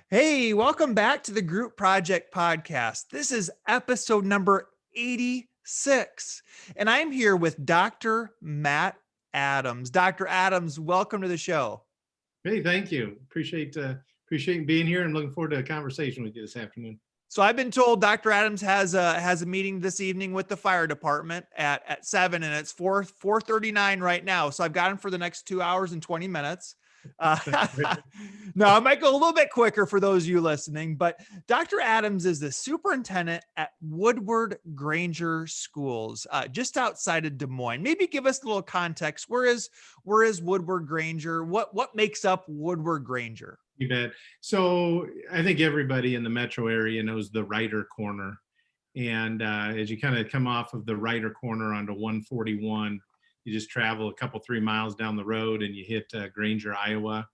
Hey, welcome back to the Group Project Podcast. This is episode number 86, and I'm here with Dr. Matt Adams. Dr. Adams, welcome to the show. Hey, thank you. Appreciate being here and looking forward to a conversation with you this afternoon. So I've been told Dr. Adams has a meeting this evening with the fire department at 7, and it's 4:39 right now. So I've got him for the next 2 hours and 20 minutes. Uh, no, I might go a little bit quicker for those of you listening, but Dr. Adams is the superintendent at Woodward-Granger Schools, just outside of Des Moines. Maybe give us a little context. Where is Woodward-Granger? What makes up Woodward-Granger? You bet. So I think everybody in the metro area knows the Ryder Corner. And as you kind of come off of the Ryder Corner onto 141, you just travel a couple, 3 miles down the road and you hit Granger, Iowa,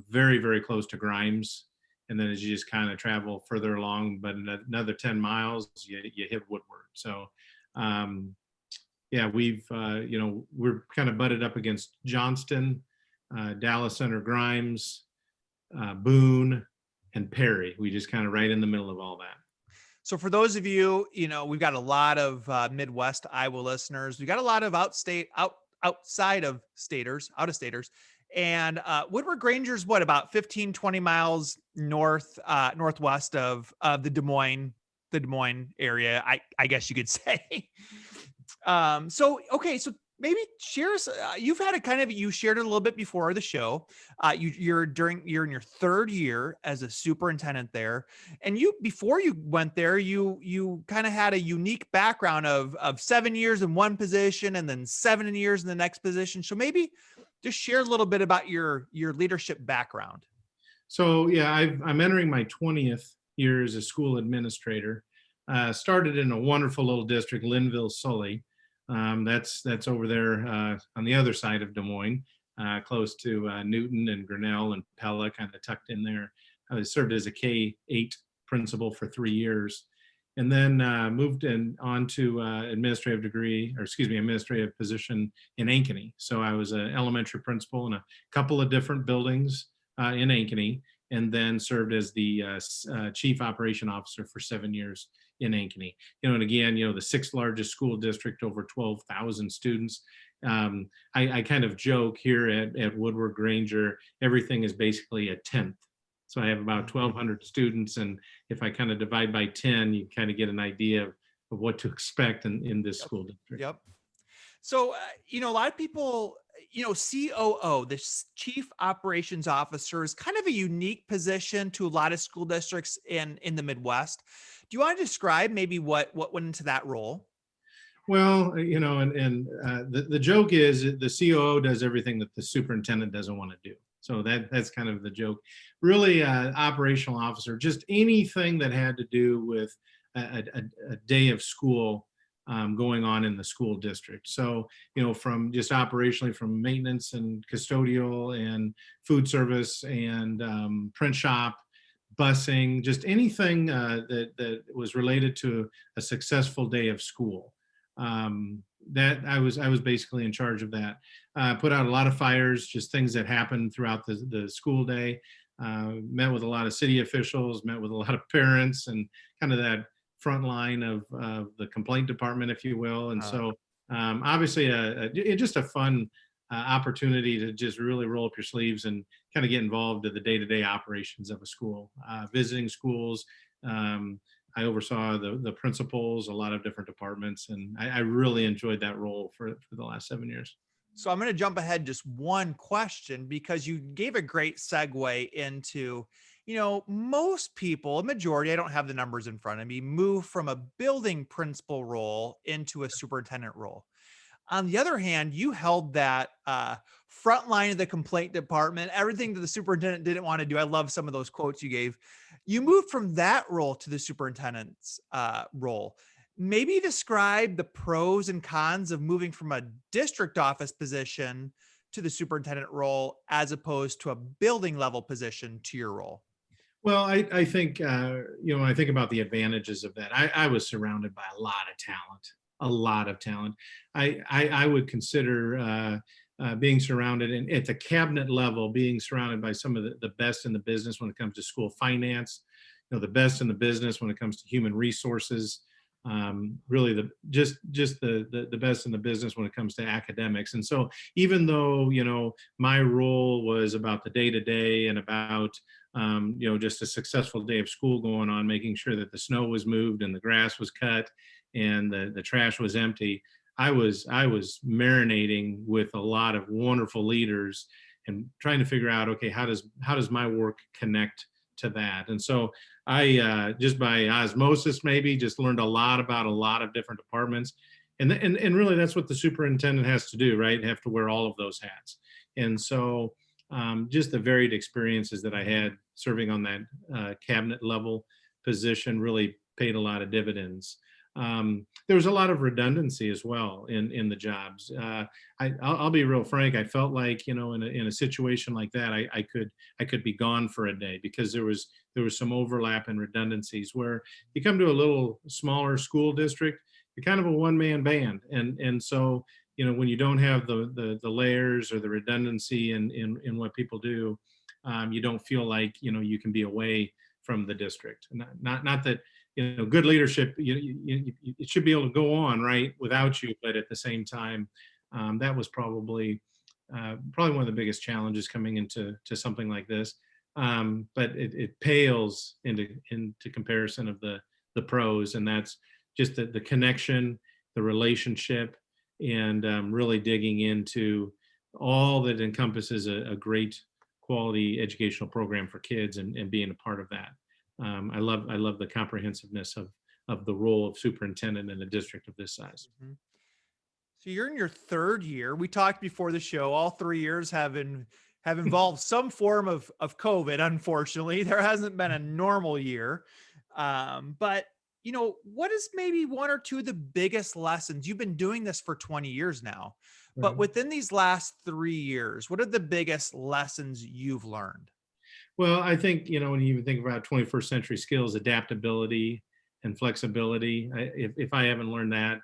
very, very close to Grimes. And then as you just kind of travel further along, but another 10 miles, you hit Woodward. So yeah, we're kind of butted up against Johnston, Dallas Center, Grimes, Boone, and Perry. We just kind of right in the middle of all that. So for those of you, we've got a lot of Midwest Iowa listeners. We've got a lot of outside of staters, out of staters. And Woodward-Granger is what, about 15, 20 miles northwest of the Des Moines area, I guess you could say. So maybe share us. You've had you shared it a little bit before the show. You're in your third year as a superintendent there, and before you went there, you kind of had a unique background of 7 years in one position and then 7 years in the next position. So maybe just share a little bit about your leadership background. So yeah, I'm entering my 20th year as a school administrator. Started in a wonderful little district, Linville, Sully. That's over there on the other side of Des Moines, close to Newton and Grinnell and Pella, kind of tucked in there. I served as a K-8 principal for 3 years, and then moved on to administrative position in Ankeny. So I was an elementary principal in a couple of different buildings in Ankeny, and then served as the chief operation officer for 7 years in Ankeny. And again, the sixth largest school district, over 12,000 students. I kind of joke here at Woodward-Granger, everything is basically a tenth. So I have about 1,200 students, and if I kind of divide by 10, you kind of get an idea of what to expect in this school district. Yep. So, a lot of people, COO, this Chief Operations Officer, is kind of a unique position to a lot of school districts in the Midwest. Do you want to describe maybe what went into that role? Well, the joke is the COO does everything that the superintendent doesn't want to do. So that's kind of the joke. Really, operational officer, just anything that had to do with a day of school going on in the school district. So, from just operationally, from maintenance and custodial and food service and print shop, busing, just anything that was related to a successful day of school. That I was basically in charge of that. Put out a lot of fires, just things that happened throughout the school day. Met with a lot of city officials, met with a lot of parents, and kind of that front line of the complaint department, if you will. And so obviously just a fun opportunity to just really roll up your sleeves and kind of get involved in the day-to-day operations of a school, visiting schools. I oversaw the principals, a lot of different departments, and I really enjoyed that role for the last 7 years. So I'm going to jump ahead just one question, because you gave a great segue into, most people, a majority, I don't have the numbers in front of me, move from a building principal role into a superintendent role. On the other hand, you held that front line of the complaint department, everything that the superintendent didn't want to do. I love some of those quotes you gave. You moved from that role to the superintendent's role. Maybe describe the pros and cons of moving from a district office position to the superintendent role as opposed to a building level position to your role. Well, I think, when I think about the advantages of that, I was surrounded by a lot of talent. I would consider being surrounded and at the cabinet level, being surrounded by some of the best in the business when it comes to school finance, the best in the business when it comes to human resources, really the best in the business when it comes to academics. And so even though, my role was about the day to day and about, just a successful day of school going on, making sure that the snow was moved and the grass was cut and the trash was empty. I was marinating with a lot of wonderful leaders and trying to figure out, okay, how does my work connect to that? And so I just by osmosis maybe just learned a lot about a lot of different departments, and really that's what the superintendent has to do, right? Have to wear all of those hats. And so just the varied experiences that I had serving on that cabinet level position really paid a lot of dividends. There was a lot of redundancy as well in the jobs. I'll be real frank. I felt like, in a situation like that, I could be gone for a day because there was some overlap and redundancies. Where you come to a little smaller school district, you're kind of a one-man band, and so when you don't have the layers or the redundancy in what people do, you don't feel like you can be away from the district. Not that good leadership, it should be able to go on right without you, but at the same time, that was probably one of the biggest challenges coming into something like this. But it pales into comparison of the pros, and that's just the connection, the relationship, and really digging into all that encompasses a great quality educational program for kids and being a part of that. I love the comprehensiveness of the role of superintendent in a district of this size. Mhm. So you're in your third year. We talked before the show. All 3 years have involved some form of COVID. Unfortunately, there hasn't been a normal year. But what is maybe one or two of the biggest lessons? You've been doing this for 20 years now, but Right. within these last 3 years, what are the biggest lessons you've learned? Well, I think, when you even think about 21st century skills, adaptability and flexibility, if I haven't learned that,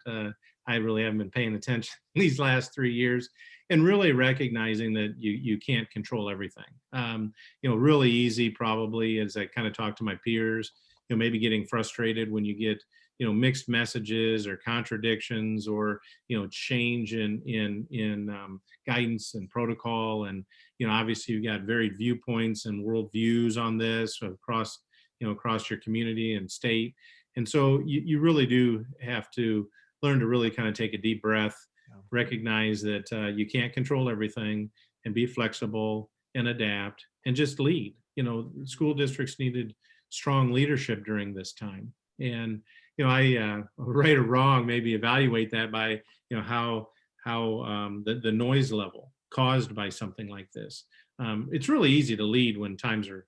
I really haven't been paying attention these last 3 years, and really recognizing that you can't control everything. Really easy probably as I kind of talk to my peers, maybe getting frustrated when you get, mixed messages or contradictions or, change in guidance and protocol. And, obviously you've got varied viewpoints and worldviews on this across your community and state. And so you really do have to learn to really kind of take a deep breath, Yeah. recognize that you can't control everything, and be flexible and adapt and just lead. School districts needed strong leadership during this time. And, I right or wrong, maybe evaluate that by, how the noise level caused by something like this. It's really easy to lead when times are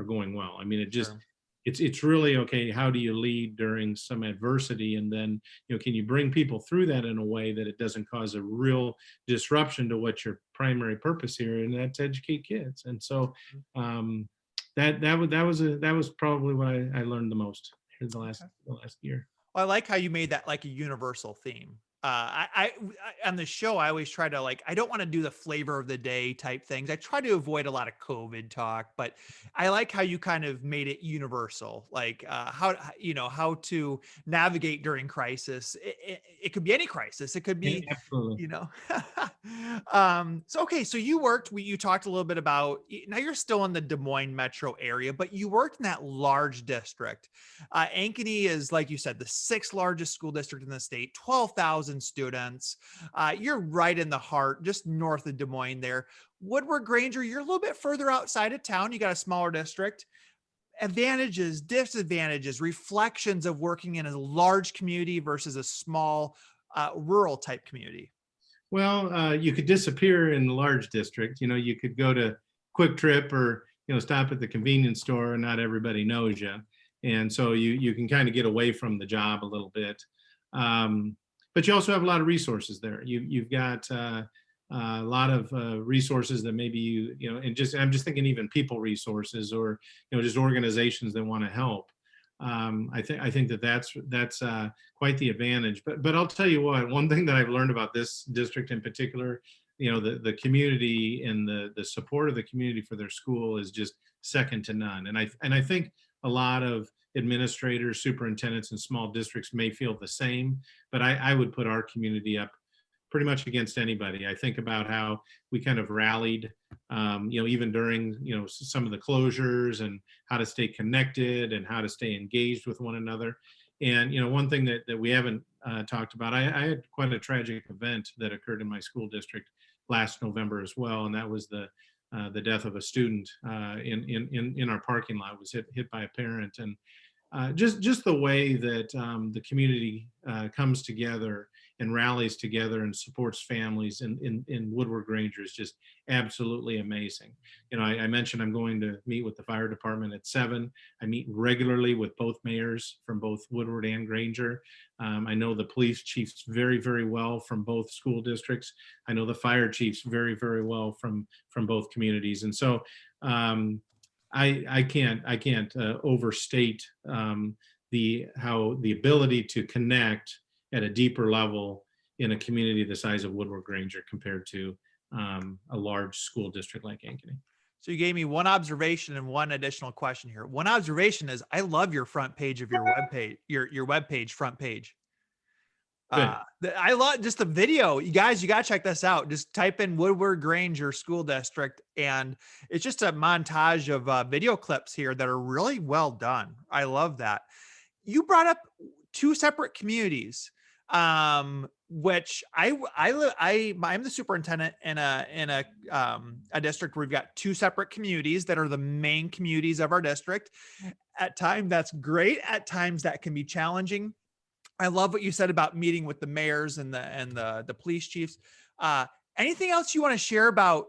going well. I mean, Sure. it's really okay. How do you lead during some adversity? And then, can you bring people through that in a way that it doesn't cause a real disruption to what your primary purpose here, and that's educate kids. And so that was probably what I learned the most in Okay. the last year. Well, I like how you made that like a universal theme. On the show, I always try to I don't want to do the flavor of the day type things. I try to avoid a lot of COVID talk, but I like how you kind of made it universal, how to navigate during crisis. It could be any crisis. It could Yeah, be, absolutely. you know. So okay, so you talked a little bit about, now you're still in the Des Moines metro area, but you worked in that large district. Ankeny is, like you said, the sixth largest school district in the state, 12,000 students. You're right in the heart, just north of Des Moines there. Woodward-Granger, you're a little bit further outside of town. You got a smaller district. Advantages, disadvantages, reflections of working in a large community versus a small rural type community. Well, you could disappear in a large district. You could go to Quick Trip or stop at the convenience store, and not everybody knows you, and so you can kind of get away from the job a little bit. But you also have a lot of resources there. You've got a lot of resources that maybe and I'm just thinking even people resources or just organizations that want to help. I think that's quite the advantage. But I'll tell you what, one thing that I've learned about this district in particular, the community and the support of the community for their school is just second to none. And I think a lot of administrators, superintendents in small districts may feel the same, but I would put our community up pretty much against anybody. I think about how we kind of rallied, even during, some of the closures, and how to stay connected and how to stay engaged with one another. And, one thing that we haven't talked about, I had quite a tragic event that occurred in my school district last November as well. And that was the death of a student in our parking lot. Was hit by a parent. And just the way that the community comes together and rallies together and supports families in Woodward-Granger is just absolutely amazing. I mentioned I'm going to meet with the fire department at 7. I meet regularly with both mayors from both Woodward and Granger. I know the police chiefs very, very well from both school districts. I know the fire chiefs very, very well from both communities. And so I can't overstate the ability to connect at a deeper level in a community the size of Woodward-Granger compared to a large school district like Ankeny. So you gave me one observation and one additional question here. One observation is I love your front page of your webpage, your webpage front page. I love just the video. You guys, you got to check this out. Just type in Woodward-Granger School District, and it's just a montage of video clips here that are really well done. I love that. You brought up 2 separate communities, which I'm the superintendent in a district where we've got 2 separate communities that are the main communities of our district. At times that's great. At times that can be challenging. I love what you said about meeting with the mayors and the police chiefs. Anything else you want to share about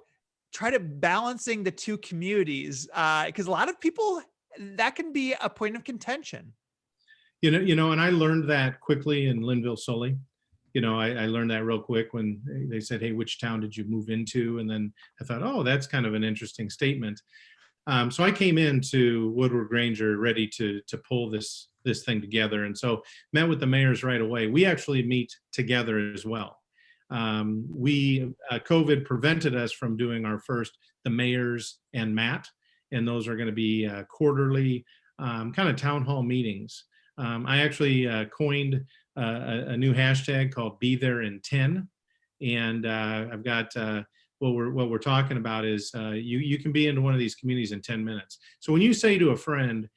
try to balancing the 2 communities? Because a lot of people, that can be a point of contention. And I learned that quickly in Linville, Sully. I learned that real quick when they said, "Hey, which town did you move into?" And then I thought, "Oh, that's kind of an interesting statement." So I came into Woodward-Granger ready to pull this thing together, and so met with the mayors right away. We actually meet together as well. COVID prevented us from doing our first, the mayors and Matt, and those are going to be quarterly kind of town hall meetings. I actually coined a new hashtag called "Be There in 10," and I've got what we're talking about is you can be into one of these communities in 10 minutes. So when you say to a friend,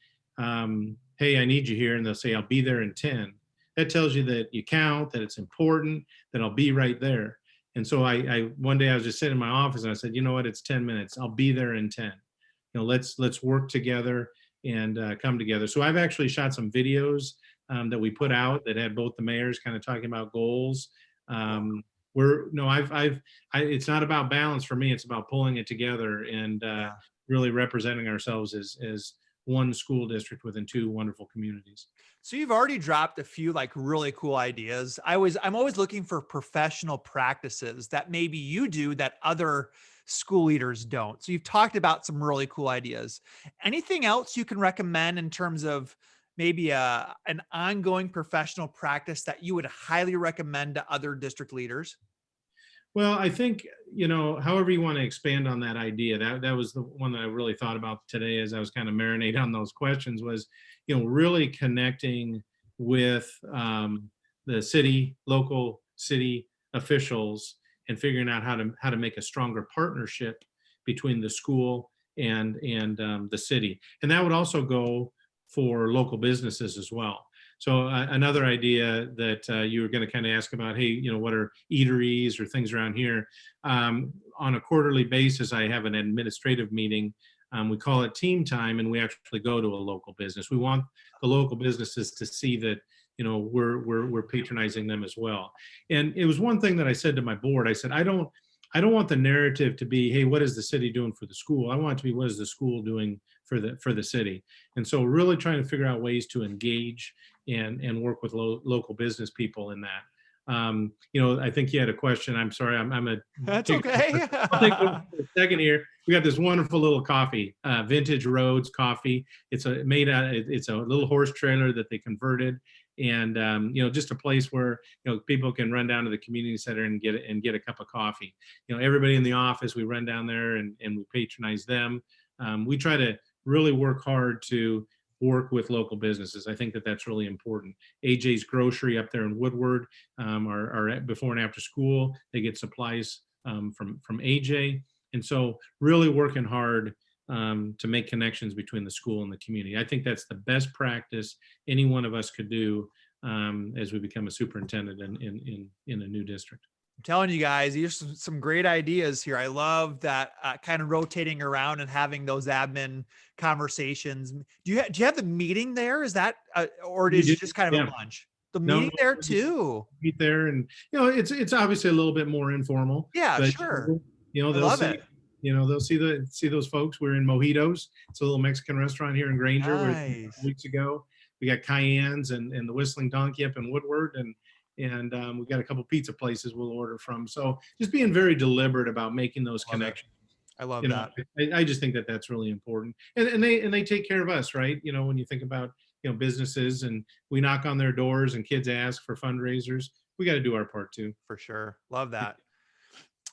"Hey, I need you here," and they'll say, "I'll be there in 10," that tells you that you count, that it's important, that I'll be right there. And so one day I was just sitting in my office and I said, "You know what? It's 10 minutes. I'll be there in 10. Let's work together and come together." So I've actually shot some videos that we put out that had both the mayors kind of talking about goals. It's not about balance for me. It's about pulling it together and really representing ourselves as one school district within 2 wonderful communities. So you've already dropped a few like really cool ideas. I'm always looking for professional practices that maybe you do that other school leaders don't. So you've talked about some really cool ideas. Anything else you can recommend in terms of maybe an ongoing professional practice that you would highly recommend to other district leaders? Well, I think, however you want to expand on that idea, that was the one that I really thought about today as I was kind of marinating on those questions was, really connecting with the local city officials and figuring out how to make a stronger partnership between the school and the city. And that would also go for local businesses as well. So another idea that you were going to kind of ask about, hey, what are eateries or things around here? On a quarterly basis, I have an administrative meeting. We call it team time, and we actually go to a local business. We want the local businesses to see that we're patronizing them as well. And it was one thing that I said to my board. I said, I don't want the narrative to be, hey, what is the city doing for the school? I want it to be, what is the school doing for the city? And so really trying to figure out ways to engage and work with local business people in that. I think you had a question. I'm sorry. That's okay. I'll take a second here. We got this wonderful little coffee, Vintage Roads Coffee. It's a little horse trailer that they converted, and just a place where people can run down to the community center and get a cup of coffee. Everybody in the office, we run down there and we patronize them. We try to really work hard to work with local businesses. I think that that's really important. AJ's Grocery up there in Woodward, are before and after school. They get supplies from AJ, and so really working hard to make connections between the school and the community. I think that's the best practice any one of us could do as we become a superintendent in a new district. I'm telling you guys, there's some great ideas here. I love that kind of rotating around and having those admin conversations. Do you have the meeting there? Is that, or is it just kind of a lunch? The meeting there too. Meet there, and it's obviously a little bit more informal. Yeah, but, sure. they'll love see, it. they'll see those folks. We're in Mojitos. It's a little Mexican restaurant here in Granger. Nice. Weeks ago, we got Cayennes and the Whistling Donkey up in Woodward, and we got a couple pizza places we'll order from. So just being very deliberate about making those connections. I love that. I just think that that's really important, and they take care of us, right? When you think about businesses, and we knock on their doors and kids ask for fundraisers, we got to do our part too. For sure. Love that.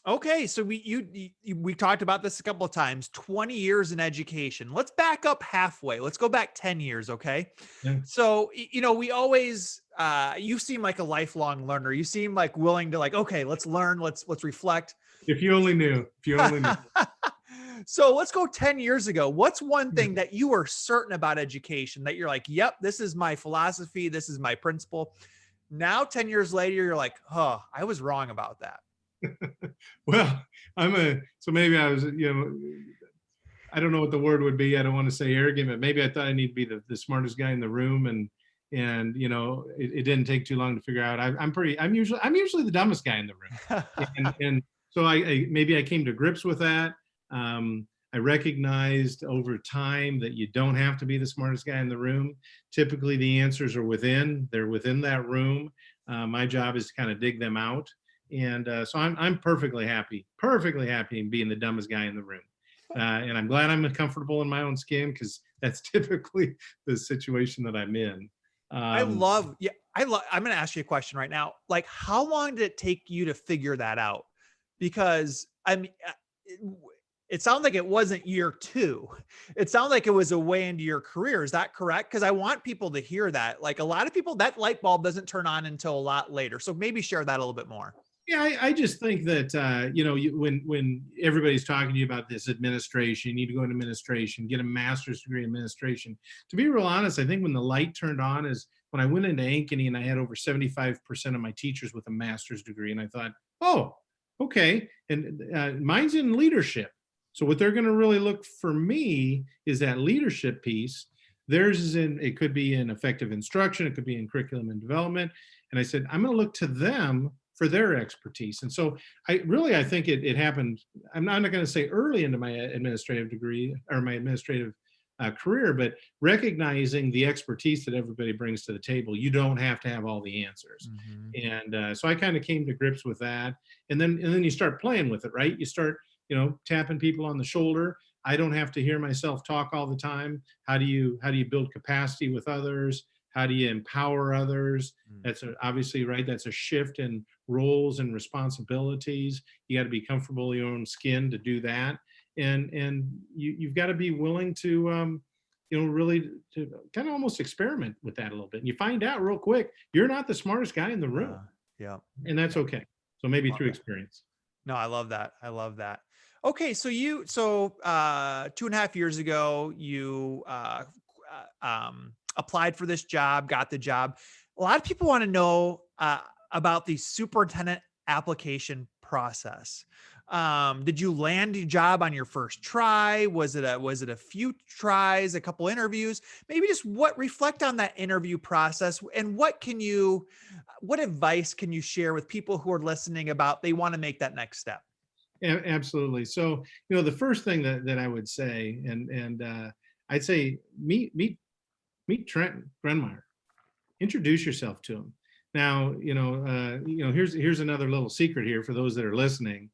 Okay. So we talked about this a couple of times, 20 years in education. Let's back up halfway. Let's go back 10 years. Okay. Yeah. So, we always, you seem like a lifelong learner. You seem like willing to okay, let's learn, let's reflect. If you only knew. So let's go 10 years ago. What's one thing that you were certain about education that you're like, yep, this is my philosophy, this is my principle? Now, 10 years later, you're like, oh, I was wrong about that. Well, so maybe I was, I don't know what the word would be. I don't want to say arrogant, but maybe I thought I need to be the smartest guy in the room. And it didn't take too long to figure out. I'm usually the dumbest guy in the room. and so maybe I came to grips with that. I recognized over time that you don't have to be the smartest guy in the room. Typically the answers they're within that room. My job is to kind of dig them out. And so I'm perfectly happy in being the dumbest guy in the room. And I'm glad I'm comfortable in my own skin, because that's typically the situation that I'm in. I'm going to ask you a question right now. Like, how long did it take you to figure that out? Because it sounds like it wasn't year 2. It sounds like it was a way into your career. Is that correct? Because I want people to hear that. Like, a lot of people, that light bulb doesn't turn on until a lot later. So maybe share that a little bit more. Yeah, I just think that, when everybody's talking to you about this administration, you need to go into administration, get a master's degree in administration. To be real honest, I think when the light turned on is when I went into Ankeny, and I had over 75% of my teachers with a master's degree. And I thought, oh, okay. And mine's in leadership. So what they're going to really look for me is that leadership piece. Theirs is it could be in effective instruction. It could be in curriculum and development. And I said, I'm going to look to them for their expertise. And so I think it happened. I'm not going to say early into my administrative degree or my administrative career, but recognizing the expertise that everybody brings to the table. You don't have to have all the answers. Mm-hmm. And so I kind of came to grips with that. And then you start playing with it, right? You start, tapping people on the shoulder. I don't have to hear myself talk all the time. How do you build capacity with others? How do you empower others? That's obviously, right, that's a shift in roles and responsibilities. You got to be comfortable in your own skin to do that. And you've got to be willing to, really to kind of almost experiment with that a little bit. And you find out real quick, you're not the smartest guy in the room. Yeah. And that's okay. So maybe through experience. No, I love that. Okay. So 2.5 years ago, you applied for this job, got the job. A lot of people want to know about the superintendent application process. Did you land your job on your first try? Was it a few tries, a couple interviews? Maybe just reflect on that interview process, and what advice can you share with people who are listening about they want to make that next step? Absolutely. So, the first thing that I would say, and I'd say meet Trent Grenmeyer, introduce yourself to him. Now, here's another little secret here for those that are listening.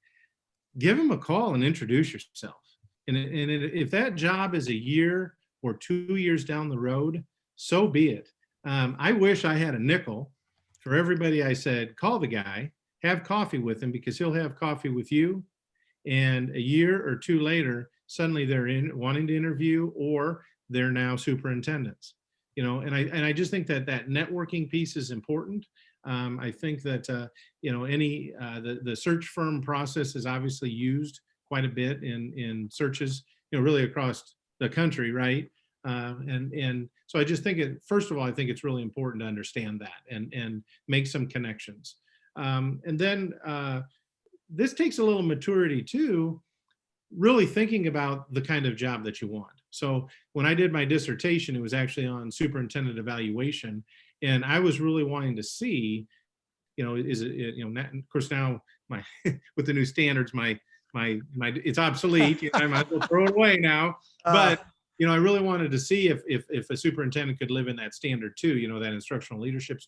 Give him a call and introduce yourself. And if that job is a year or 2 years down the road, so be it. I wish I had a nickel for everybody I said, call the guy, have coffee with him, because he'll have coffee with you. And a year or two later, suddenly they're in wanting to interview, or they're now superintendents. And I just think that that networking piece is important. I think that the search firm process is obviously used quite a bit in searches, really across the country, right? And so I just think first of all, I think it's really important to understand that and make some connections. And then this takes a little maturity too, really thinking about the kind of job that you want. So when I did my dissertation, it was actually on superintendent evaluation, and I was really wanting to see, is it, of course now my with the new standards, my it's obsolete. I might as well throw it away now. Uh, But I really wanted to see if a superintendent could live in that standard too. That instructional leadership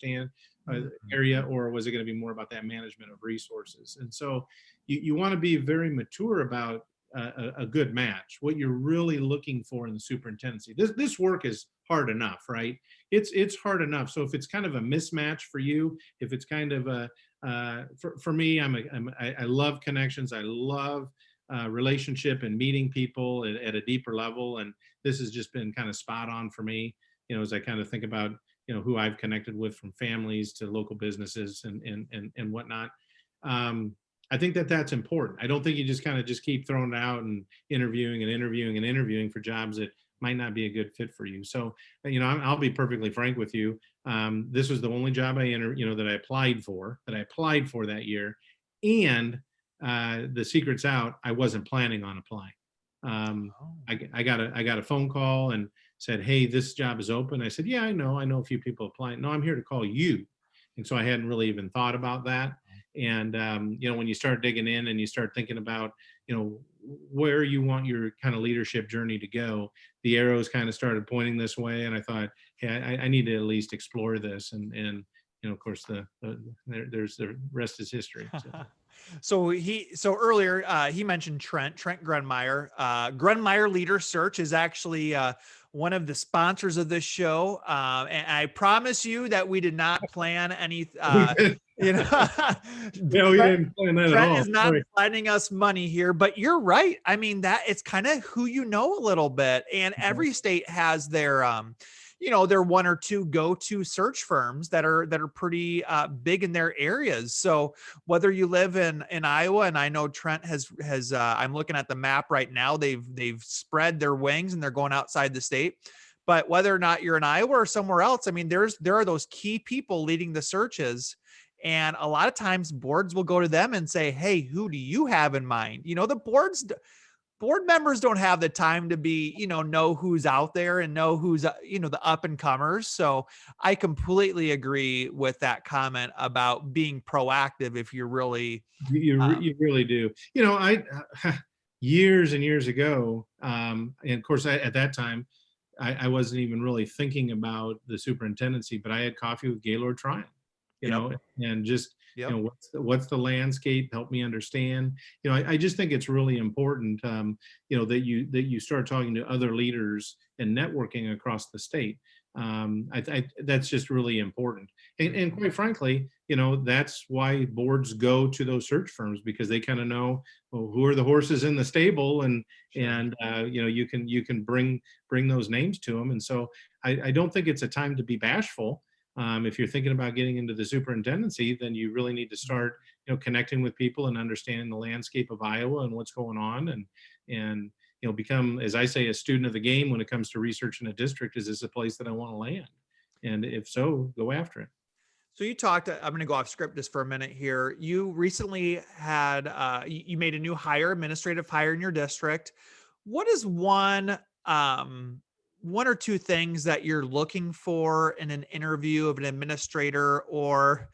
area, or was it going to be more about that management of resources? And so you want to be very mature about a good match, what you're really looking for in the superintendency. This work is hard enough, right? It's hard enough. So if it's kind of a mismatch for you, if it's kind of for me, I love connections. I love relationship and meeting people at a deeper level. And this has just been kind of spot on for me, as I kind of think about, who I've connected with, from families to local businesses and whatnot. I think that that's important. I don't think you just kind of just keep throwing it out and interviewing for jobs that might not be a good fit for you. So, I'll be perfectly frank with you. This was the only job that I applied for that year. And the secret's out, I wasn't planning on applying. I got a phone call and said, "Hey, this job is open." I said, "Yeah, I know a few people applying." "No, I'm here to call you." And so I hadn't really even thought about that. And when you start digging in and you start thinking about where you want your kind of leadership journey to go, the arrows kind of started pointing this way. And I thought, hey, I need to at least explore this. And of course, there's the rest is history. So earlier he mentioned Trent Grunmeyer. Grunmeyer Leader Search is actually one of the sponsors of this show, and I promise you that we did not plan any. We didn't plan that at Trent all. is not lending us money here, but you're right. I mean, that it's kind of who a little bit, and every state has their their one or two go-to search firms that are pretty big in their areas. So whether you live in Iowa, and I know Trent has I'm looking at the map right now, they've spread their wings and they're going outside the state. But whether or not you're in Iowa or somewhere else, I mean, there are those key people leading the searches. And a lot of times boards will go to them and say, "Hey, who do you have in mind?" The board members don't have the time to be, know who's out there and know who's, the up and comers. So I completely agree with that comment about being proactive. If you're really, you really do. I years and years ago, and of course, at that time, I wasn't even really thinking about the superintendency, but I had coffee with Gaylord Tryon, and just, what's the landscape, help me understand. I just think it's really important, that you start talking to other leaders and networking across the state. That's just really important. And quite frankly, that's why boards go to those search firms, because they kind of know, well, who are the horses in the stable, and you can bring those names to them. And so I don't think it's a time to be bashful. If you're thinking about getting into the superintendency, then you really need to start, connecting with people and understanding the landscape of Iowa and what's going on, and become, as I say, a student of the game when it comes to research in a district. Is this a place that I want to land? And if so, go after it. So you talked, I'm going to go off script just for a minute here. You recently had, you made a new administrative hire in your district. What is one or two things that you're looking for in an interview of an administrator, or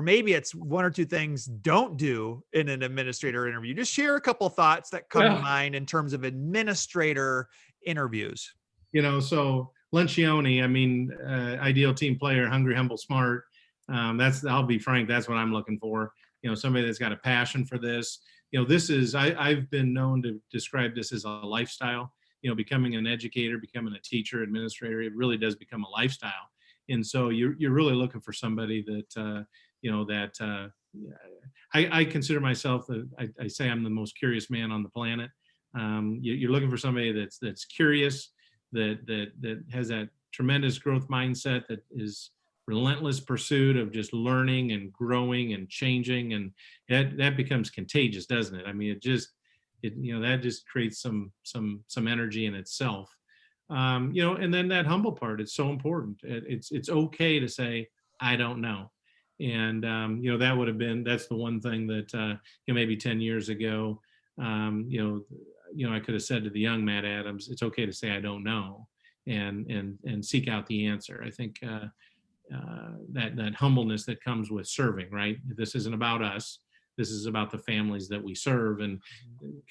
maybe it's one or two things don't do in an administrator interview? Just share a couple of thoughts that come to mind in terms of administrator interviews. So Lencioni, I mean, ideal team player, hungry, humble, smart. I'll be frank, that's what I'm looking for. Somebody that's got a passion for this. I've been known to describe this as a lifestyle. Becoming an educator, becoming a teacher, administrator, it really does become a lifestyle. And so you're really looking for somebody that, I consider myself, I say I'm the most curious man on the planet. You're looking for somebody that's curious, that has that tremendous growth mindset, that is relentless pursuit of just learning and growing and changing, and that becomes contagious, doesn't it? I mean, that just creates some energy in itself. And then that humble part is so important. It's okay to say I don't know. And that's the one thing that maybe 10 years ago, I could have said to the young Matt Adams, it's okay to say I don't know, and seek out the answer. I think that humbleness that comes with serving, right? This isn't about us. This is about the families that we serve. And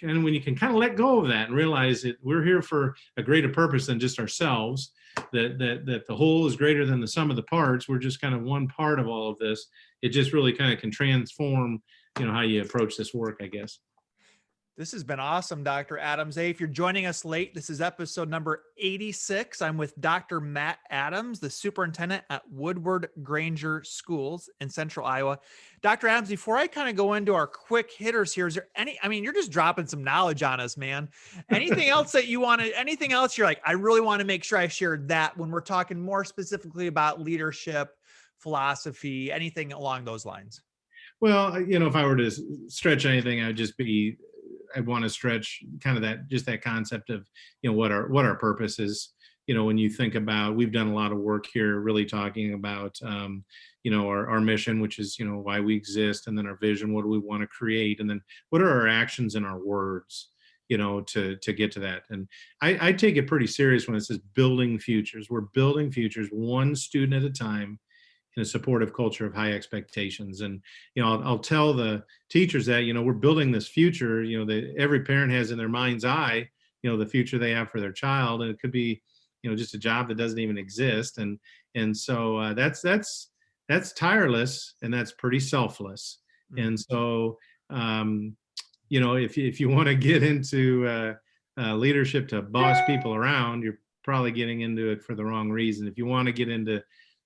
when you can kind of let go of that and realize that we're here for a greater purpose than just ourselves, that the whole is greater than the sum of the parts, we're just kind of one part of all of this. It just really kind of can transform, how you approach this work, I guess. This has been awesome, Dr. Adams. Hey, if you're joining us late, this is episode number 86. I'm with Dr. Matt Adams, the superintendent at Woodward-Granger Schools in Central Iowa. Dr. Adams, before I kind of go into our quick hitters here, is there you're just dropping some knowledge on us, man. Anything else anything else you're like, I really want to make sure I shared that when we're talking more specifically about leadership, philosophy, anything along those lines? Well, if I were to stretch anything, I'd want to stretch kind of that concept of, what our purpose is. When you think about, we've done a lot of work here really talking about, our mission, which is, why we exist, and then our vision, what do we want to create? And then what are our actions and our words, to get to that. And I take it pretty serious when it says building futures. We're building futures one student at a time, in a supportive culture of high expectations. And, I'll tell the teachers that, we're building this future, that every parent has in their mind's eye, the future they have for their child. And it could be, just a job that doesn't even exist. And so that's tireless, and that's pretty selfless. Mm-hmm. And so, if you want to get into leadership to boss people around, you're probably getting into it for the wrong reason. If you want to get into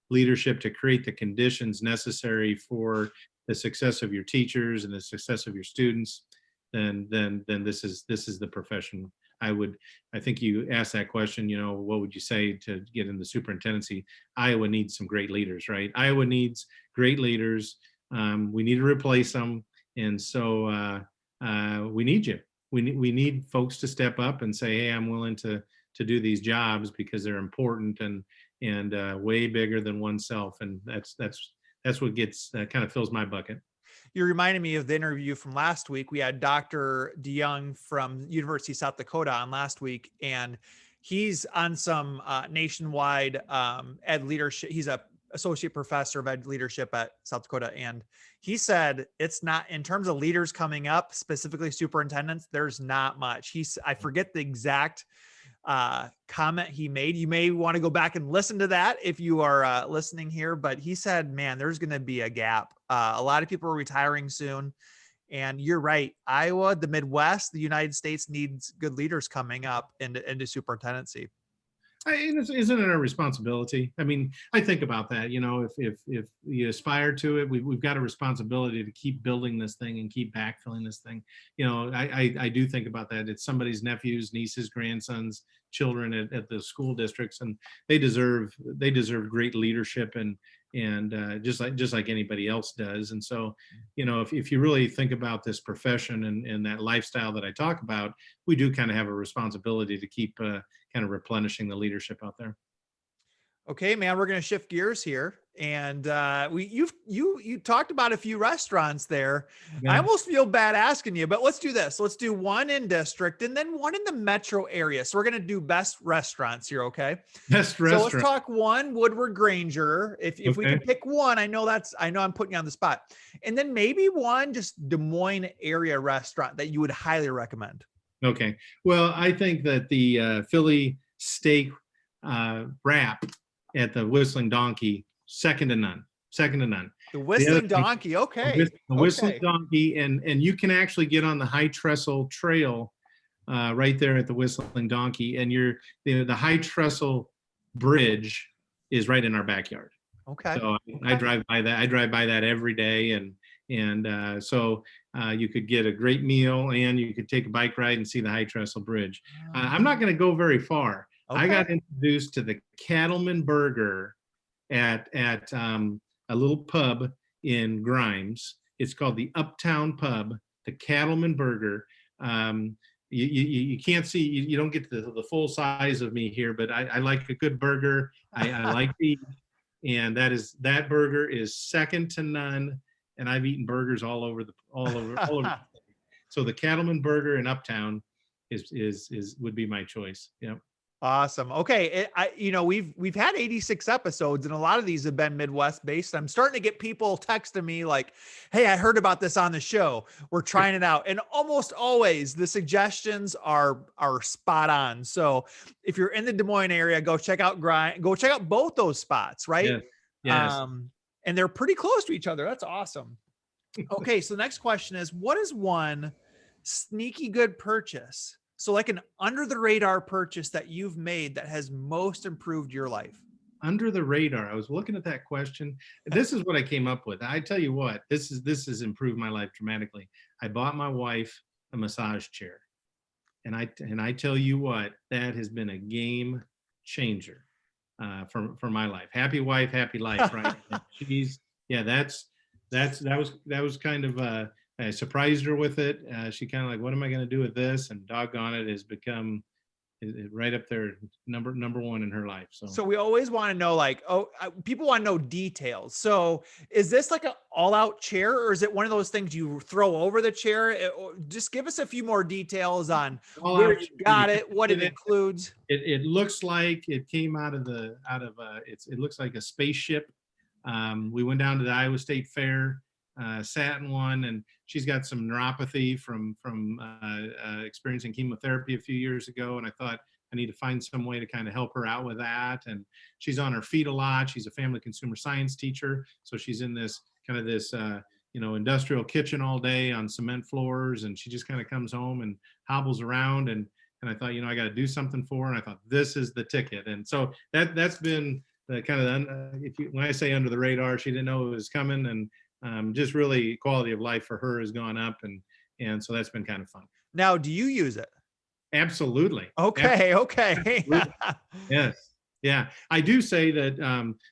leadership to create the conditions necessary for the success of your teachers and the success of your students, then this is the profession. I think you asked that question, what would you say to get into superintendency? Iowa needs some great leaders, right? Iowa needs great leaders. We need to replace them. And so we need you. We need folks to step up and say, hey, I'm willing to do these jobs because they're important and way bigger than oneself. And that's what kind of fills my bucket. You reminded me of the interview from last week. We had Dr. DeYoung from University of South Dakota on last week, and he's on some nationwide ed leadership. He's a associate professor of ed leadership at South Dakota. And he said, it's not, in terms of leaders coming up, specifically superintendents, there's not much. I forget the exact comment he made. You may want to go back and listen to that if you are listening here, but he said, man, there's going to be a gap. A lot of people are retiring soon. And you're right. Iowa, the Midwest, the United States needs good leaders coming up into superintendency. Isn't it our responsibility? I mean, I think about that, if you aspire to it, we've got a responsibility to keep building this thing and keep backfilling this thing. I do think about that. It's somebody's nephews, nieces, grandsons, children at the school districts, and they deserve great leadership and just like anybody else does. And so, if you really think about this profession and that lifestyle that I talk about, we do kind of have a responsibility to keep kind of replenishing the leadership out there. Okay, man, we're going to shift gears here. And you talked about a few restaurants there. Yeah. I almost feel bad asking you, but let's do this. Let's do one in district and then one in the metro area. So we're going to do best restaurants here. Okay. Best restaurant. So let's talk one Woodward-Granger. If we can pick one, I know I'm putting you on the spot. And then maybe one just Des Moines area restaurant that you would highly recommend. Okay. Well, I think that the Philly steak wrap at the Whistling Donkey, second to none. The Whistling Donkey, okay. The Whistling Donkey, and you can actually get on the High Trestle Trail right there at the Whistling Donkey, and the High Trestle Bridge is right in our backyard. Okay. So I Okay. drive by that. I drive by that every day, so you could get a great meal, and you could take a bike ride and see the High Trestle Bridge. I'm not going to go very far. I Okay. got introduced to the Cattleman Burger at a little pub in Grimes. It's called the Uptown Pub, the Cattleman Burger. Um, you can't see, you don't get the full size of me here, but I like a good burger. I like to eat, and that burger is second to none. And I've eaten burgers all over. So the Cattleman Burger in Uptown would be my choice. Yeah. Awesome. Okay. We've had 86 episodes and a lot of these have been Midwest based. I'm starting to get people texting me like, "Hey, I heard about this on the show. We're trying it out." And almost always the suggestions are spot on. So if you're in the Des Moines area, go check out both those spots, right? Yes. Yes. Um, and they're pretty close to each other. That's awesome. Okay, so the next question is, what is one sneaky good purchase? So like an under the radar purchase that you've made that has most improved your life. Under the radar. I was looking at that question. This is what I came up with. I tell you what, this has improved my life dramatically. I bought my wife a massage chair. And I tell you what, that has been a game changer for my life. Happy wife, happy life, right? That was kind of I surprised her with it. She kind of like, what am I going to do with this? And doggone it, has become right up there, number one in her life. So we always want to know, like, people want to know details. So is this like an all out chair, or is it one of those things you throw over the chair? Just give us a few more details on all where out, you got it, what it includes. it looks like it came it looks like a spaceship. We went down to the Iowa State Fair, sat in one, and she's got some neuropathy from experiencing chemotherapy a few years ago, and I thought I need to find some way to kind of help her out with that. And she's on her feet a lot. She's a family consumer science teacher, so she's in this industrial kitchen all day on cement floors, and she just kind of comes home and hobbles around. And I thought, I got to do something for her, and I thought this is the ticket. And so that's been the kind of when I say under the radar, she didn't know it was coming, and just really quality of life for her has gone up, and so that's been kind of fun. Now, do you use it? Absolutely. Okay. Okay. Absolutely. Yes. Yeah. I do say that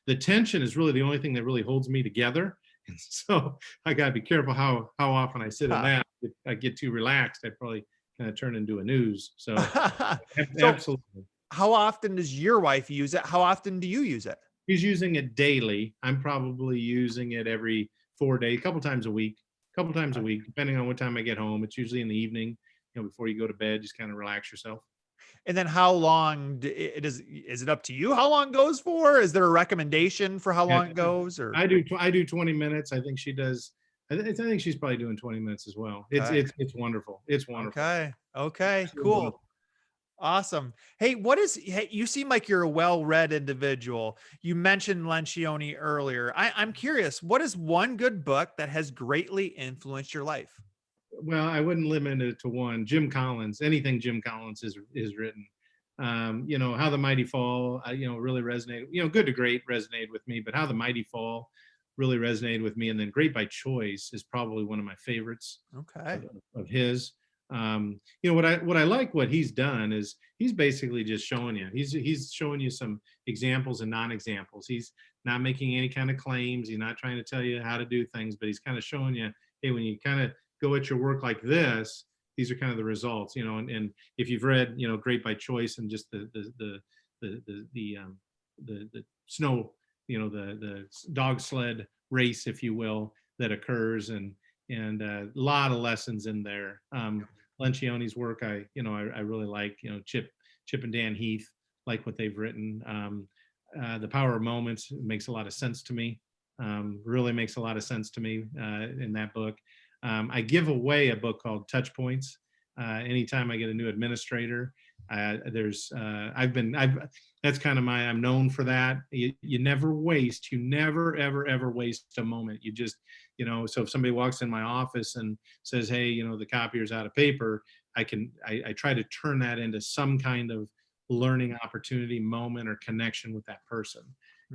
the tension is really the only thing that really holds me together. And so I got to be careful how often I sit in that. If I get too relaxed, I probably kind of turn into a news. So, absolutely. How often does your wife use it? How often do you use it? She's using it daily. I'm probably using it every 4 days, a couple times a week, depending on what time I get home. It's usually in the evening, before you go to bed, just kind of relax yourself. And then how long is it up to you how long goes for? Is there a recommendation for how long it goes? Or I do 20 minutes. I think she does. I think she's probably doing 20 minutes as well. Okay. It's wonderful. It's wonderful. Okay. Cool. Wonderful. Awesome. Hey, you seem like you're a well-read individual. You mentioned Lencioni earlier. I'm curious, what is one good book that has greatly influenced your life? Well, I wouldn't limit it to one. Jim Collins, anything Jim Collins is written. How the Mighty Fall, really resonated. Good to Great resonated with me, but How the Mighty Fall really resonated with me. And then Great by Choice is probably one of my favorites. Okay. Of his. What I like what he's done is he's basically just showing you. He's showing you some examples and non-examples. He's not making any kind of claims. He's not trying to tell you how to do things, but he's kind of showing you, hey, when you kind of go at your work like this, these are kind of the results, and if you've read, Great by Choice, and just the snow, the dog sled race, if you will, that occurs, and a lot of lessons in there. Lencioni's work, I really like, Chip and Dan Heath, like what they've written. The Power of Moments makes a lot of sense to me. Really makes a lot of sense to me in that book. I give away a book called Touch Points anytime I get a new administrator. That's kind of I'm known for that. You never waste. You never, ever waste a moment. You just, so if somebody walks in my office and says, hey, the copier's out of paper, I try to turn that into some kind of learning opportunity, moment, or connection with that person.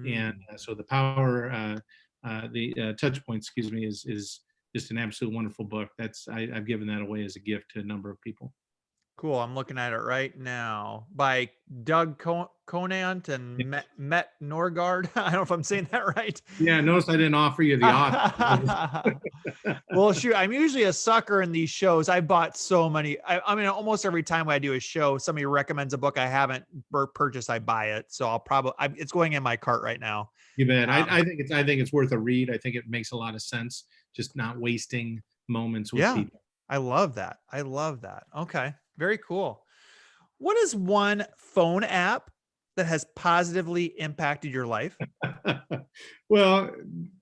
And Mm. so the power, the touch point, excuse me, is just an absolute wonderful book. I've given that away as a gift to a number of people. Cool. I'm looking at it right now by Doug Conant and Met Norgard. I don't know if I'm saying that right. Yeah, notice I didn't offer you the author. Well, shoot, I'm usually a sucker in these shows. I bought so many. I mean, almost every time I do a show, somebody recommends a book I haven't purchased, I buy it. So it's going in my cart right now. You bet. Um, I think it's worth a read. I think it makes a lot of sense, just not wasting moments with yeah, people. I love that. I love that. Okay, very cool. What is one phone app that has positively impacted your life? Well,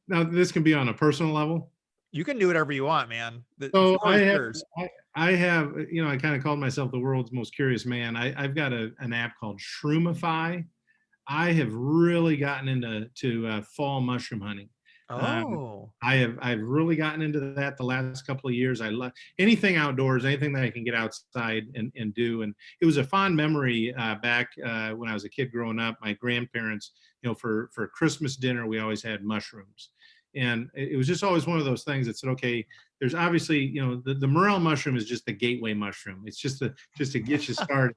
now this can be on a personal level. You can do whatever you want, man. The So floor is yours. I have, I kind of called myself the world's most curious man. I've got an app called Shroomify. I have really gotten into fall mushroom hunting. Um, Oh, I've really gotten into that the last couple of years. I love anything outdoors, anything that I can get outside and do. And it was a fond memory back when I was a kid growing up. My grandparents, for Christmas dinner, we always had mushrooms. And it was just always one of those things that said, okay, there's obviously, the morel mushroom is just the gateway mushroom. It's just to get you started.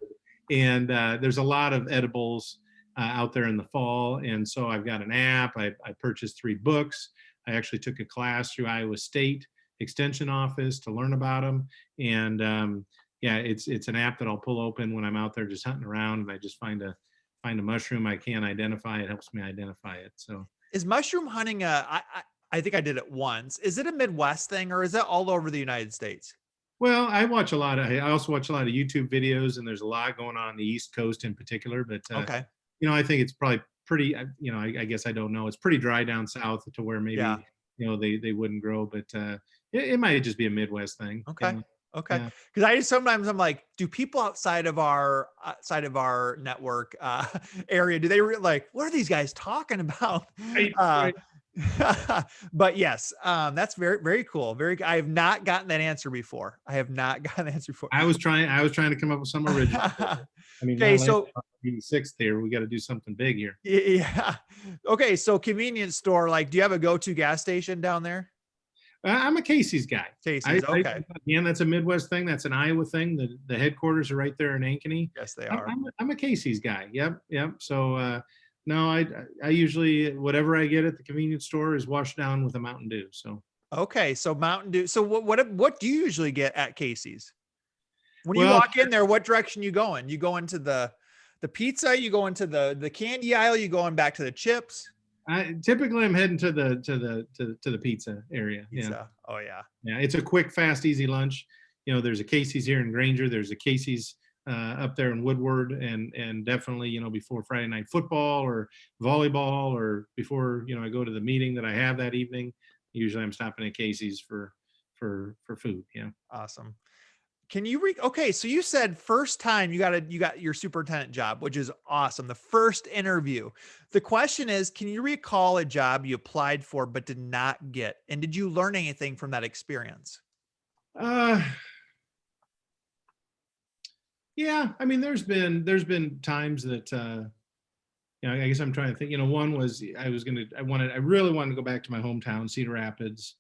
And there's a lot of edibles out there in the fall. And so I've got an app. I purchased 3 books. I actually took a class through Iowa State Extension Office to learn about them. And yeah, it's an app that I'll pull open when I'm out there just hunting around, and I just find a mushroom I can't identify. It helps me identify it. So is mushroom hunting I think I did it once. Is it a Midwest thing or is it all over the United States? well, I also watch a lot of YouTube videos, and there's a lot going on the East Coast in particular. But Okay. I think it's probably pretty. I guess I don't know. It's pretty dry down south to where Yeah. maybe they wouldn't grow, but it might just be a Midwest thing. Okay. Yeah, Okay. yeah. Because I just sometimes I'm like, do people outside of our network area, do they like what are these guys talking about? Right, Uh right. but yes, that's very, very cool. I have not gotten that answer before. I have not gotten that answer before. I was trying to come up with some original. I mean, my Okay, last so 86th here. We got to do something big here. yeah. Okay, so convenience store, like, do you have a go-to gas station down there? I'm a Casey's guy. Casey's, okay. Again, that's a Midwest thing. That's an Iowa thing. The headquarters are right there in Ankeny. Yes, they are. I'm a Casey's guy. Yep, yep. So no, I usually whatever I get at the convenience store is washed down with a Mountain Dew. So Okay, so Mountain Dew. So what do you usually get at Casey's? When you well, walk in there, what direction you going? You go into the pizza, you go into the candy aisle, you going back to the chips? typically I'm heading to the pizza area. Yeah, Pizza. Oh yeah. yeah. It's a quick, fast, easy lunch. There's a Casey's here in Granger. There's a Casey's up there in Woodward, and definitely before Friday night football or volleyball, or before I go to the meeting that I have that evening. Usually I'm stopping at Casey's for food. Yeah. Awesome. Can you okay, so you said first time you got your superintendent job, which is awesome. The first interview. The question is, can you recall a job you applied for but did not get? And did you learn anything from that experience? Uh, yeah. I mean, there's been times that I guess I'm trying to think. One was I really wanted to go back to my hometown, Cedar Rapids,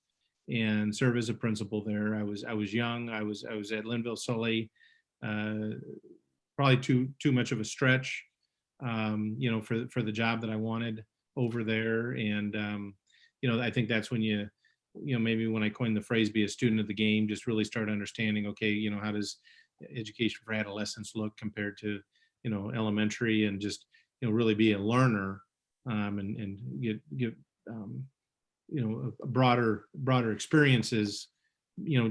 and serve as a principal there. I was young. I was at Linville Sully. Uh, Probably too much of a stretch, for the job that I wanted over there. And I think that's when maybe when I coined the phrase "be a student of the game," just really start understanding. Okay, how does education for adolescents look compared to elementary, and just really be a learner, and get broader experiences,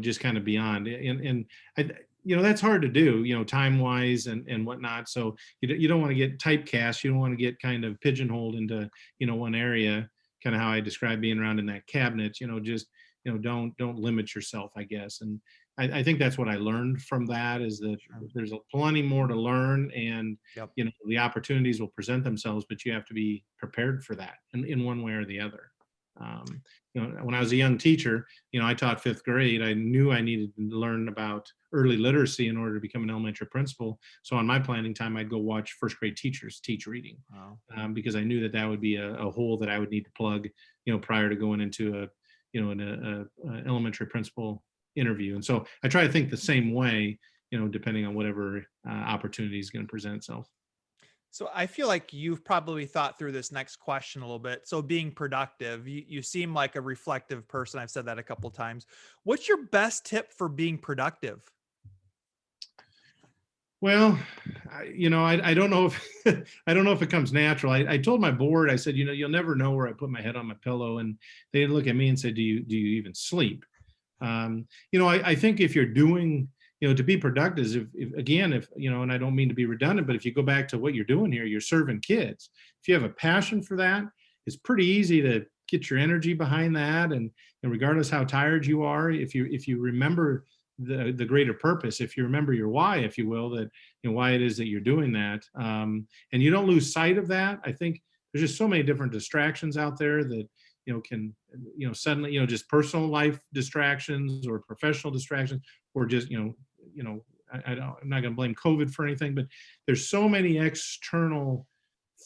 just kind of beyond. And I, that's hard to do, time wise and whatnot. So you don't want to get typecast. You don't want to get kind of pigeonholed into one area, kind of how I describe being around in that cabinet. Just don't limit yourself, I guess. And I think that's what I learned from that, is that there's plenty more to learn, and Yep. the opportunities will present themselves, but you have to be prepared for that in one way or the other. When I was a young teacher, I taught fifth grade. I knew I needed to learn about early literacy in order to become an elementary principal. So on my planning time, I'd go watch first grade teachers teach reading, Wow. because I knew that that would be a hole that I would need to plug, prior to going into a elementary principal interview. And so I try to think the same way, depending on whatever opportunity is going to present itself. So I feel like you've probably thought through this next question a little bit. So being productive, you seem like a reflective person. I've said that a couple times. What's your best tip for being productive? Well, I don't know if I don't know if it comes natural. I told my board, I said, you'll never know where I put my head on my pillow, and they look at me and said, do you even sleep? I think if you're doing, to be productive, and I don't mean to be redundant, but if you go back to what you're doing here, you're serving kids. If you have a passion for that, it's pretty easy to get your energy behind that, and regardless how tired you are, if you remember the greater purpose, if you remember your why, if you will, that why it is that you're doing that, and you don't lose sight of that. I think there's just so many different distractions out there that can suddenly just personal life distractions or professional distractions, or just I'm not going to blame COVID for anything, but there's so many external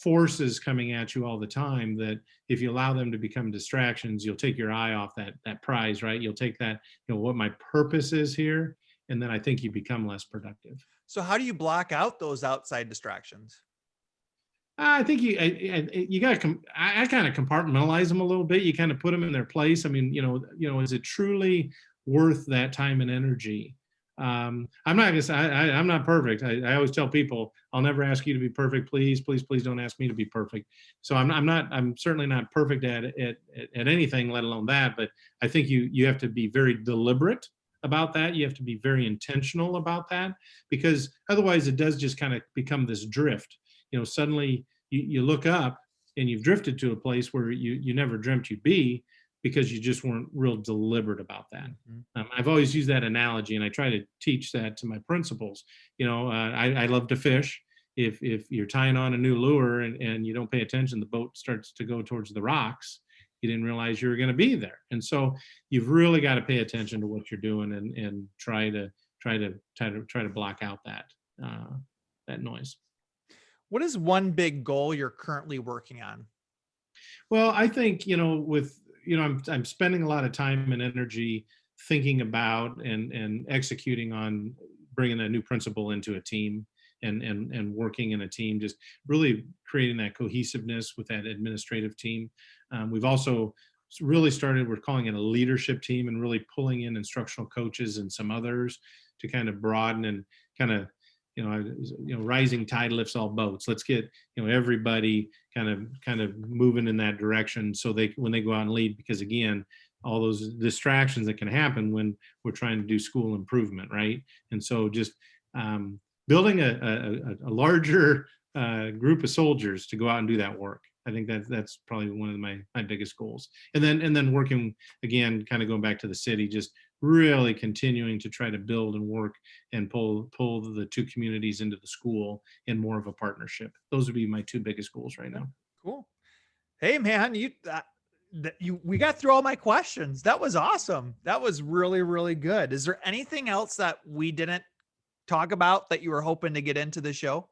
forces coming at you all the time that if you allow them to become distractions, you'll take your eye off that prize, right? You'll take that, what my purpose is here, and then I think you become less productive. So how do you block out those outside distractions? I think you got to I kind of compartmentalize them a little bit. You kind of put them in their place. I mean, is it truly worth that time and energy? I'm not gonna say I'm not perfect. I always tell people I'll never ask you to be perfect. Please, please, please don't ask me to be perfect. So I'm certainly not perfect at anything, let alone that. But I think you have to be very deliberate about that. You have to be very intentional about that, because otherwise it does just kind of become this drift. Suddenly you look up and you've drifted to a place where you never dreamt you'd be, because you just weren't real deliberate about that. I've always used that analogy, and I try to teach that to my principals. I love to fish. If you're tying on a new lure and you don't pay attention, the boat starts to go towards the rocks. You didn't realize you were going to be there. And so you've really got to pay attention to what you're doing, and try to block out that noise. What is one big goal you're currently working on? Well, I think, I'm spending a lot of time and energy thinking about and executing on bringing a new principal into a team, and working in a team, just really creating that cohesiveness with that administrative team. We've also really started, we're calling it a leadership team, and really pulling in instructional coaches and some others to kind of broaden and kind of, rising tide lifts all boats. Let's get, everybody kind of moving in that direction, so when they go out and lead, because again, all those distractions that can happen when we're trying to do school improvement, right? And so just building a larger group of soldiers to go out and do that work. I think that's probably one of my biggest goals. And then working, again, kind of going back to the city, just really continuing to try to build and work and pull the two communities into the school in more of a partnership. Those would be my two biggest goals right now. Cool. Hey man, we got through all my questions. That was awesome. That was really, really good. Is there anything else that we didn't talk about that you were hoping to get into the show?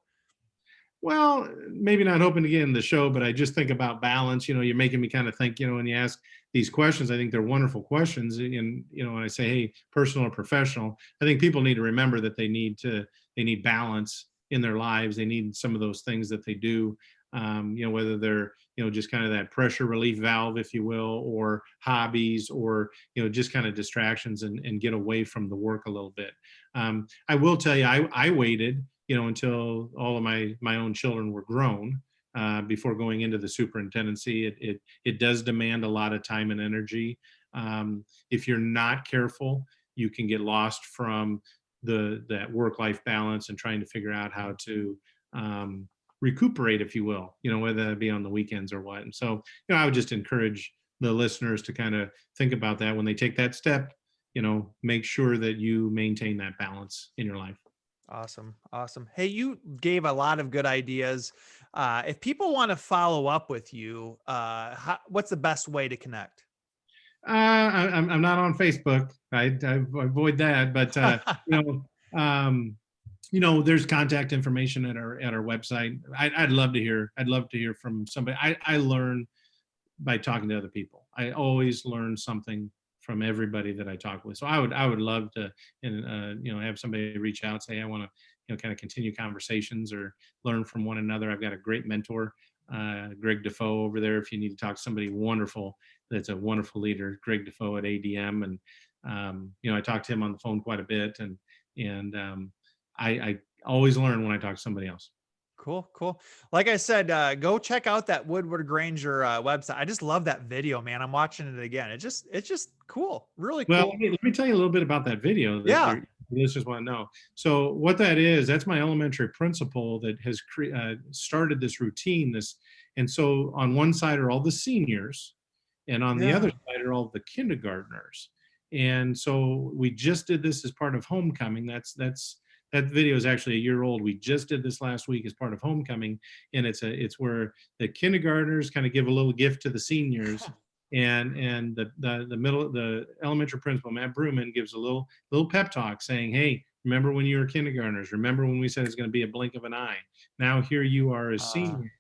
Well, maybe not hoping to get in the show, but I just think about balance. You're making me kind of think, when you ask these questions, I think they're wonderful questions. And, when I say, hey, personal or professional, I think people need to remember that they need balance in their lives. They need some of those things that they do, whether they're, just kind of that pressure relief valve, if you will, or hobbies, or, just kind of distractions, and get away from the work a little bit. I will tell you, I waited, until all of my own children were grown, before going into the superintendency. It does demand a lot of time and energy. If you're not careful, you can get lost from that work-life balance, and trying to figure out how to recuperate, if you will, whether that be on the weekends or what. And so, I would just encourage the listeners to kind of think about that when they take that step. Make sure that you maintain that balance in your life. Awesome. Awesome. Hey, you gave a lot of good ideas. If people want to follow up with you, what's the best way to connect? I'm not on Facebook. I avoid that, but you there's contact information at our website. I'd love to hear from somebody. I learn by talking to other people. I always learn something from everybody that I talk with. So I would love to, and have somebody reach out, say I want to, kind of continue conversations or learn from one another. I've got a great mentor, Greg Defoe over there. If you need to talk to somebody wonderful, that's a wonderful leader, Greg Defoe at ADM, and I talk to him on the phone quite a bit, and I always learn when I talk to somebody else. Cool, cool. Like I said, go check out that Woodward-Granger website. I just love that video, man. I'm watching it again. It's just cool, really Well, cool. let me tell you a little bit about that video that Yeah, your listeners want to know. So what that is, that's my elementary principal that has started this routine. And so on one side are all the seniors, and on the other yeah. side are all the kindergartners. And so we just did this as part of homecoming. That video is actually a year old. We just did this last week as part of homecoming, and it's where the kindergartners kind of give a little gift to the seniors, and the elementary principal, Matt Bruman, gives a little pep talk saying, hey, remember when you were kindergartners? Remember when we said it's going to be a blink of an eye? Now here you are as Uh, seniors,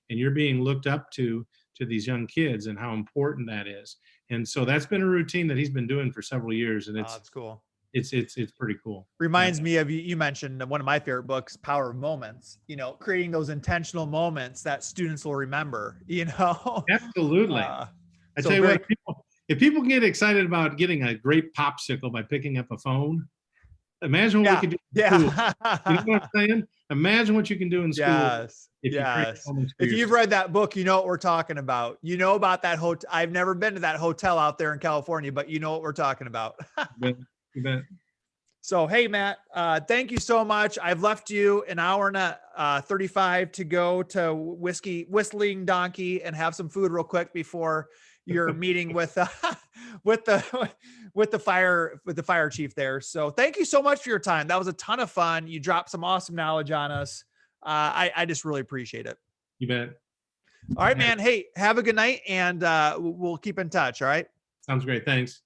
and you're being looked up to these young kids, and how important that is. And so that's been a routine that he's been doing for several years, and it's cool. it's pretty cool. Yeah, Reminds me of you mentioned one of my favorite books, Power of Moments, creating those intentional moments that students will remember, absolutely. uh, I so tell you very, what, if people get excited about getting a great popsicle by picking up a phone, imagine what we yeah, could do in school. You know yeah. what I'm saying? Imagine what you can do in school Yes, if you create yes. moments for If you've yourself. read that book, you know what we're talking about. You know about that hotel. I've never been to that hotel out there in California, but you know what we're talking about. You bet. You bet. So, hey, Matt, thank you so much. I've left you an hour and 35 to go to Whistling Donkey and have some food real quick before your meeting with with the with the fire chief there. So, thank you so much for your time. That was a ton of fun. You dropped some awesome knowledge on us. I just really appreciate it. You bet. All right, man. Hey, have a good night, and we'll keep in touch. All right. Sounds great. Thanks.